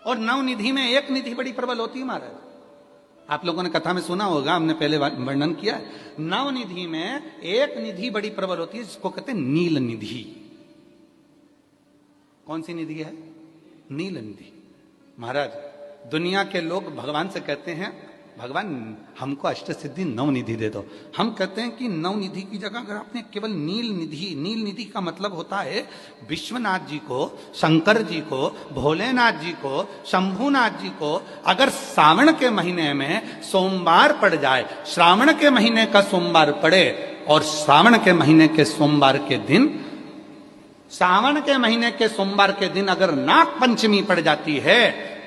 और नवनिधि में एक निधि बड़ी प्रबल होती है महाराज। आप लोगों ने कथा में सुना होगा, हमने पहले वर्णन किया है। नवनिधि में एक निधि बड़ी प्रबल होती है जिसको कहते हैं नील निधि। कौन सी निधि है? नील निधि। महाराज दुनिया के लोग भगवान से कहते हैं भगवान हमको अष्ट सिद्धि नवनिधि दे दो। हम कहते हैं कि नवनिधि की जगह अगर आपने केवल नील निधि का मतलब होता है विश्वनाथ जी को, शंकर जी को, भोलेनाथ जी को, शंभुनाथ जी को अगर सावन के महीने में सोमवार पड़ जाए, श्रावण के महीने का सोमवार पड़े और श्रावण के महीने के सोमवार के दिन, सावन के महीने के सोमवार के दिन अगर नाग पंचमी पड़ जाती है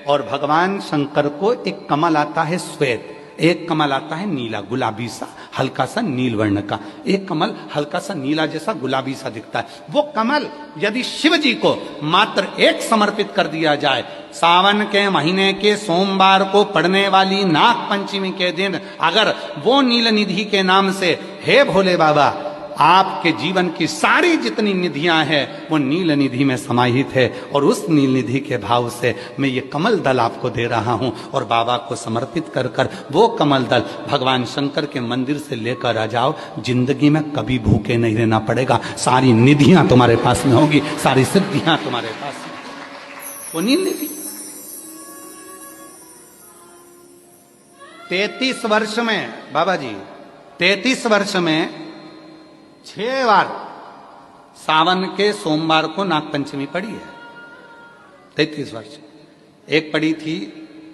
और भगवान शंकर को एक कमल आता है श्वेत, एक कमल आता है नीला, गुलाबी सा, हल्का सा नील वर्ण का, एक कमल हल्का सा नीला जैसा गुलाबी सा दिखता है। वो कमल यदि शिव जी को मात्र एक समर्पित कर दिया जाए, सावन के महीने के सोमवार को पड़ने वाली नाग पंचमी के दिन अगर वो नील निधि के नाम से, हे भोले बाबा आपके जीवन की सारी जितनी निधियां हैं वो नील निधि में समाहित है, और उस नील निधि के भाव से मैं ये कमल दल आपको दे रहा हूं और बाबा को समर्पित कर कर वो कमल दल भगवान शंकर के मंदिर से लेकर आ जाओ। जिंदगी में कभी भूखे नहीं रहना पड़ेगा, सारी निधियां तुम्हारे पास में होगी, सारी सिद्धियां तुम्हारे पास में। वो नील निधि 33 वर्ष में बाबा जी, 33 वर्ष में 6 बार सावन के सोमवार को नागपंचमी पड़ी है। 33 वर्ष। एक पड़ी थी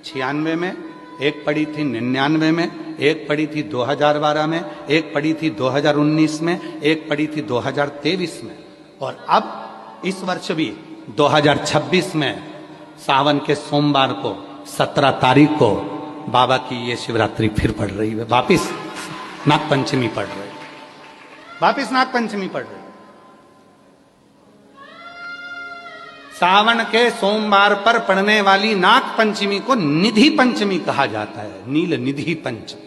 96 में, एक पड़ी थी 99 में, एक पड़ी थी 2012 में, एक पड़ी थी 2019 में, एक पड़ी थी 2023 में, और अब इस वर्ष भी 2026 में सावन के सोमवार को 17 तारीख को बाबा की ये शिवरात्रि फिर पड़ रही है, वापिस नागपंचमी पड़ रही है, वापिस नागपंचमी पड़ रही। सावन के सोमवार पर पड़ने वाली नाग पंचमी को निधि पंचमी कहा जाता है, नील निधि पंचमी।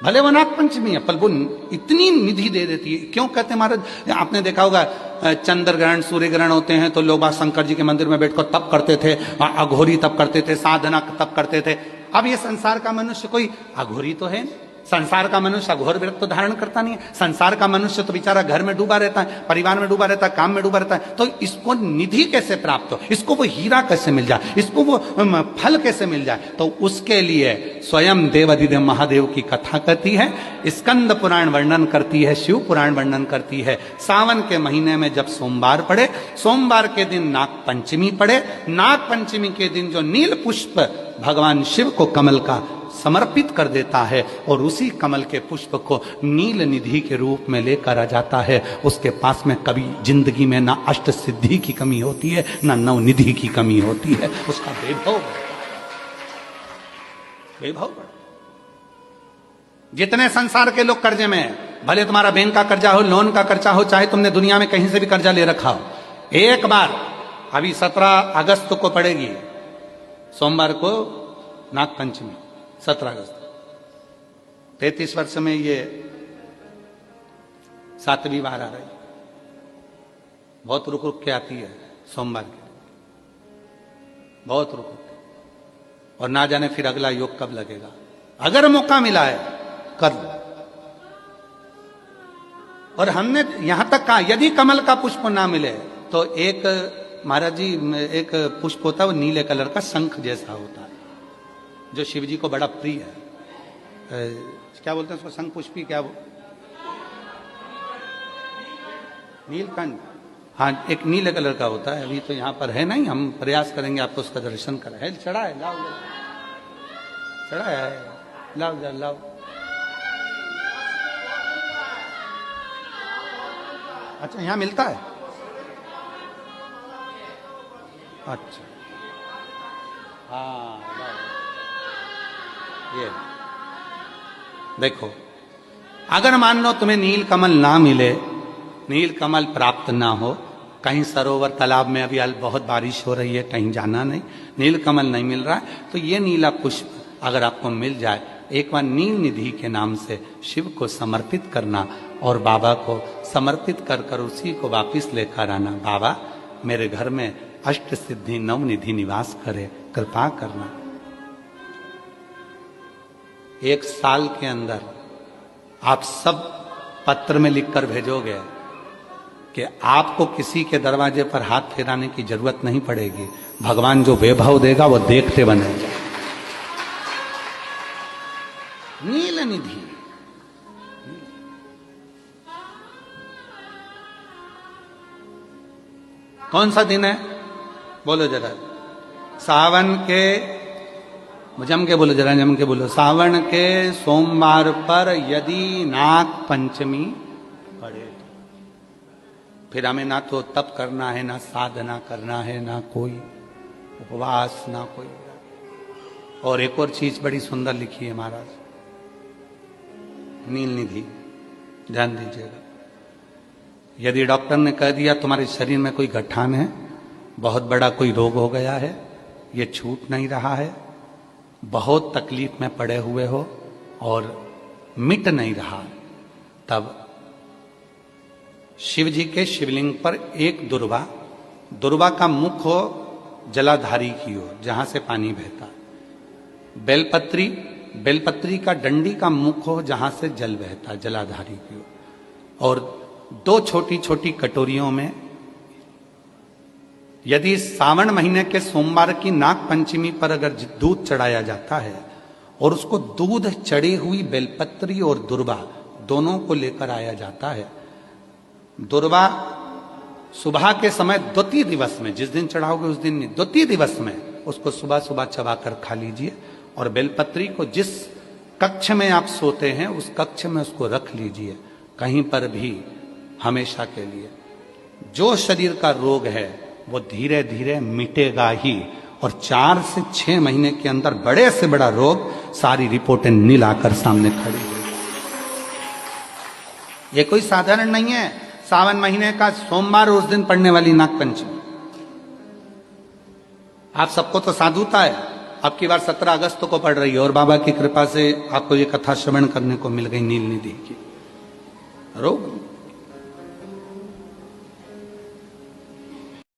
भले वो नाग पंचमी है पर वो इतनी निधि दे देती है। क्यों कहते हैं महाराज? आपने देखा होगा चंद्र ग्रहण, सूर्य ग्रहण होते हैं तो लोग शंकर जी के मंदिर में बैठकर तप करते थे, अघोरी तप करते थे, साधना तप करते थे। अब ये संसार का मनुष्य कोई अघोरी तो है, संसार का मनुष्य अघोर व्रत तो धारण करता नहीं है। संसार का मनुष्य तो बेचारा घर में डूबा रहता है, परिवार में डूबा रहता है, काम में डूबा रहता है। तो इसको निधि कैसे प्राप्त हो, इसको वो हीरा कैसे मिल जाए, इसको वो फल कैसे मिल जाए? तो उसके लिए स्वयं देवाधिदेव महादेव की कथा कहती है, स्कंद पुराण वर्णन करती है, शिव पुराण वर्णन करती है। सावन के महीने में जब सोमवार पड़े, सोमवार के दिन नाग पंचमी पड़े, नाग पंचमी के दिन जो नील पुष्प भगवान शिव को कमल का समर्पित कर देता है और उसी कमल के पुष्प को नील निधि के रूप में लेकर आ जाता है, उसके पास में कभी जिंदगी में ना अष्ट सिद्धि की कमी होती है, ना नव निधि की कमी होती है। उसका वैभव जितने संसार के लोग कर्जे में हैं, भले तुम्हारा बैंक का कर्जा हो, लोन का कर्जा हो, चाहे तुमने दुनिया में कहीं से भी कर्जा ले रखा हो, एक बार अभी 17 अगस्त को पड़ेगी, सोमवार को नाग पंचमी, 17 अगस्त। 33 वर्ष में ये 7वीं बार आ रही, बहुत रुक रुक के आती है सोमवार के, बहुत रुक रुक के, और ना जाने फिर अगला योग कब लगेगा। अगर मौका मिला है कर लो। और हमने यहां तक कहा यदि कमल का पुष्प ना मिले तो एक महाराज जी एक पुष्प होता है, वो नीले कलर का शंख जैसा होता है जो शिव जी को बड़ा प्रिय है। क्या बोलते हैं उसको? शंख पुष्पी, क्या वो नीलकंठ, हाँ एक नीले कलर का होता है। अभी तो यहाँ पर है नहीं, हम प्रयास करेंगे आपको उसका दर्शन कराए। चढ़ा है, लाओ चढ़ा है, लाओ जा लाओ। अच्छा यहाँ मिलता है, अच्छा हाँ ये देखो, अगर मान लो तुम्हें नील कमल ना मिले, नील कमल प्राप्त ना हो, कहीं सरोवर तालाब में अभी बहुत बारिश हो रही है, कहीं जाना नहीं, नील कमल नहीं मिल रहा है, तो ये नीला पुष्प अगर आपको मिल जाए, एक बार नील निधि के नाम से शिव को समर्पित करना और बाबा को समर्पित कर कर उसी को वापिस लेकर आना। बाबा मेरे घर में अष्ट सिद्धि नवनिधि निवास करे, कृपा करना। 1 साल के अंदर आप सब पत्र में लिखकर भेजोगे कि आपको किसी के दरवाजे पर हाथ फेराने की जरूरत नहीं पड़ेगी, भगवान जो वैभव देगा वो देखते बनेगा। नील निधि, कौन सा दिन है बोलो जरा? सावन के, जम के बोलो जरा, जम के बोलो। सावन के सोमवार पर यदि नाग पंचमी पड़े तो फिर हमें ना तो तप करना है, ना साधना करना है, ना कोई उपवास, ना कोई। और एक और चीज बड़ी सुंदर लिखी है महाराज, नील निधि, ध्यान दीजिएगा। यदि डॉक्टर ने कह दिया तुम्हारे शरीर में कोई गठान है, बहुत बड़ा कोई रोग हो गया है, ये छूट नहीं रहा है, बहुत तकलीफ में पड़े हुए हो और मिट नहीं रहा, तब शिव जी के शिवलिंग पर एक दुर्वा, दुर्वा का मुख हो जलाधारी की ओर जहां से पानी बहता, बेलपत्री, बेलपत्री का डंडी का मुख हो जहां से जल बहता जलाधारी की ओर, और 2 छोटी छोटी कटोरियों में यदि सावन महीने के सोमवार की नाग पंचमी पर अगर दूध चढ़ाया जाता है और उसको दूध चढ़ी हुई बेलपत्री और दुर्वा दोनों को लेकर आया जाता है, दुर्वा सुबह के समय द्वितीय दिवस में, जिस दिन चढ़ाओगे उस दिन नहीं, द्वितीय दिवस में उसको सुबह सुबह चबाकर खा लीजिए, और बेलपत्री को जिस कक्ष में आप सोते हैं उस कक्ष में उसको रख लीजिए, कहीं पर भी, हमेशा के लिए। जो शरीर का रोग है वो धीरे धीरे मिटेगा ही, और 4 से 6 महीने के अंदर बड़े से बड़ा रोग सारी रिपोर्टें नील आकर सामने खड़ी है। ये कोई साधारण नहीं है। सावन महीने का सोमवार उस दिन पड़ने वाली नाग पंचमी, आप सबको तो साधुता है, अब की बार 17 अगस्त को पड़ रही है, और बाबा की कृपा से आपको ये कथा श्रवण करने को मिल गई नील निधि की। रोग